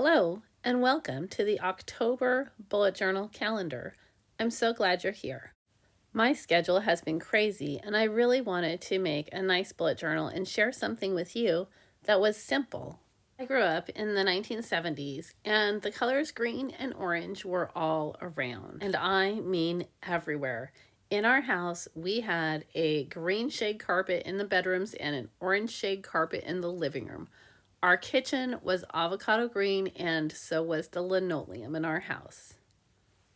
Hello, and welcome to the October Bullet Journal calendar. I'm so glad you're here. My schedule has been crazy, and I really wanted to make a nice bullet journal and share something with you that was simple. I grew up in the 1970s, and the colors green and orange were all around, and I mean everywhere. In our house, we had a green shade carpet in the bedrooms and an orange shade carpet in the living room. Our kitchen was avocado green, and so was the linoleum in our house.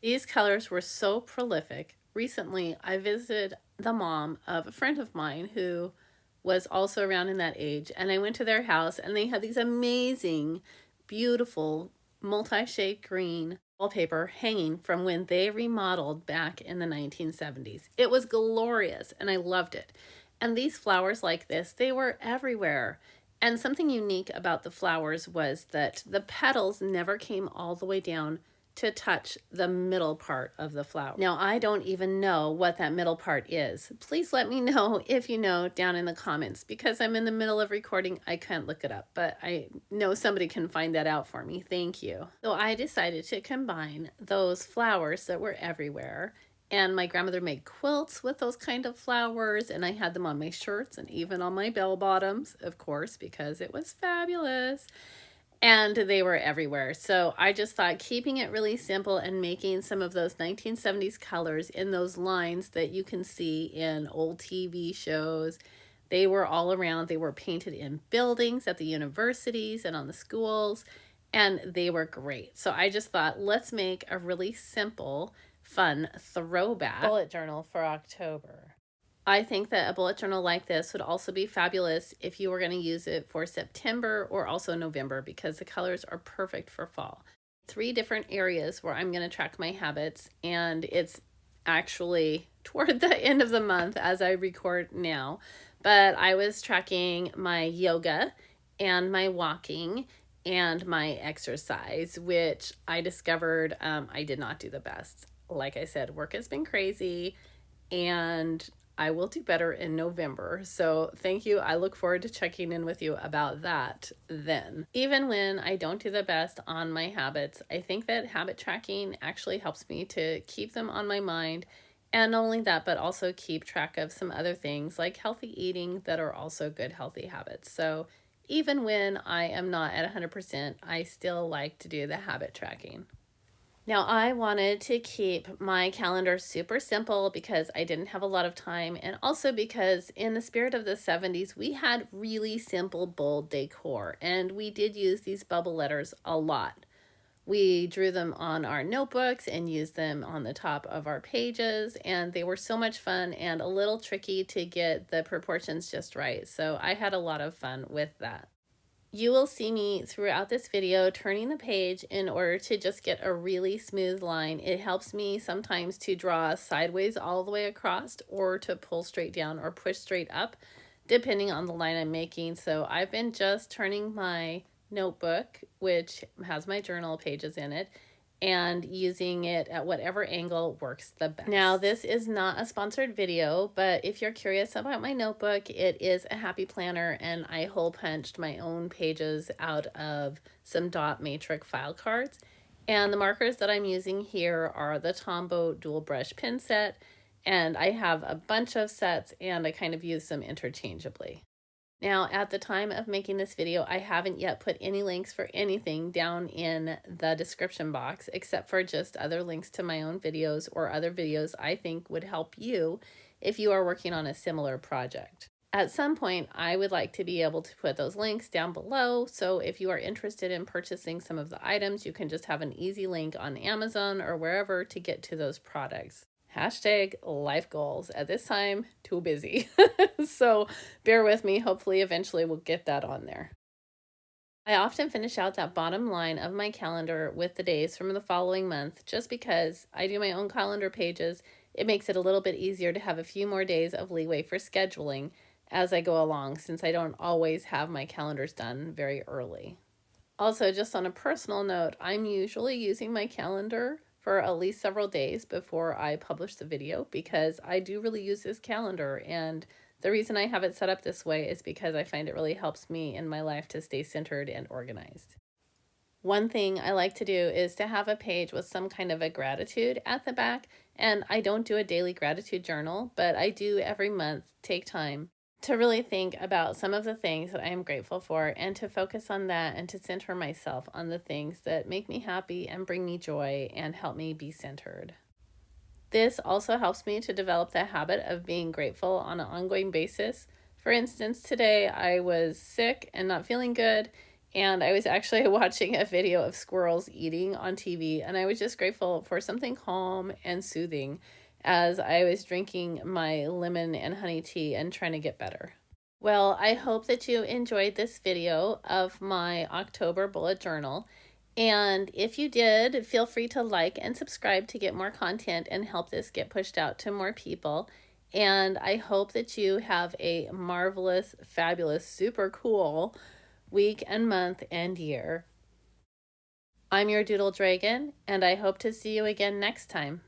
These colors were so prolific. Recently, I visited the mom of a friend of mine who was also around in that age, and I went to their house, and they had these amazing, beautiful, multi-shade green wallpaper hanging from when they remodeled back in the 1970s. It was glorious, and I loved it. And these flowers like this, they were everywhere. And something unique about the flowers was that the petals never came all the way down to touch the middle part of the flower. Now, I don't even know what that middle part is. Please let me know if you know down in the comments, because I'm in the middle of recording. I can't look it up, but I know somebody can find that out for me. Thank you. So I decided to combine those flowers that were everywhere, and my grandmother made quilts with those kind of flowers, and I had them on my shirts and even on my bell bottoms, of course, because it was fabulous. And they were everywhere. So I just thought keeping it really simple and making some of those 1970s colors in those lines that you can see in old TV shows, they were all around. They were painted in buildings at the universities and on the schools, and they were great. So I just thought, let's make a really simple, fun throwback bullet journal for October. I think that a bullet journal like this would also be fabulous if you were going to use it for September or also November, because the colors are perfect for fall. 3 different areas where I'm going to track my habits, and it's actually toward the end of the month as I record now. But I was tracking my yoga and my walking and my exercise, which I discovered I did not do the best. Like I said, work has been crazy, and I will do better in November. So thank you. I look forward to checking in with you about that then. Even when I don't do the best on my habits, I think that habit tracking actually helps me to keep them on my mind. And not only that, but also keep track of some other things like healthy eating that are also good healthy habits. So even when I am not at 100%, I still like to do the habit tracking. Now, I wanted to keep my calendar super simple because I didn't have a lot of time, and also because in the spirit of the 70s, we had really simple, bold decor, and we did use these bubble letters a lot. We drew them on our notebooks and used them on the top of our pages, and they were so much fun and a little tricky to get the proportions just right, so I had a lot of fun with that. You will see me throughout this video turning the page in order to just get a really smooth line. It helps me sometimes to draw sideways all the way across, or to pull straight down or push straight up, depending on the line I'm making. So I've been just turning my notebook, which has my journal pages in it, and using it at whatever angle works the best. Now, this is not a sponsored video, but if you're curious about my notebook, it is a happy planner, and I hole punched my own pages out of some dot matrix file cards. And the markers that I'm using here are the Tombow dual brush pen set, and I have a bunch of sets, and I kind of use them interchangeably. Now, at the time of making this video, I haven't yet put any links for anything down in the description box, except for just other links to my own videos or other videos I think would help you if you are working on a similar project. At some point, I would like to be able to put those links down below, so if you are interested in purchasing some of the items, you can just have an easy link on Amazon or wherever to get to those products. Hashtag life goals. At this time, too busy. So bear with me. Hopefully, eventually we'll get that on there. I often finish out that bottom line of my calendar with the days from the following month, just because I do my own calendar pages. It makes it a little bit easier to have a few more days of leeway for scheduling as I go along, since I don't always have my calendars done very early. Also, just on a personal note, I'm usually using my calendar for at least several days before I publish the video, because I do really use this calendar, and the reason I have it set up this way is because I find it really helps me in my life to stay centered and organized. One thing I like to do is to have a page with some kind of a gratitude at the back, and I don't do a daily gratitude journal, but I do every month take time to really think about some of the things that I am grateful for and to focus on that and to center myself on the things that make me happy and bring me joy and help me be centered. This also helps me to develop the habit of being grateful on an ongoing basis. For instance, today I was sick and not feeling good, and I was actually watching a video of squirrels eating on TV, and I was just grateful for something calm and soothing as I was drinking my lemon and honey tea and trying to get better. Well, I hope that you enjoyed this video of my October bullet journal. And if you did, feel free to like and subscribe to get more content and help this get pushed out to more people. And I hope that you have a marvelous, fabulous, super cool week and month and year. I'm your Doodle Dragon, and I hope to see you again next time.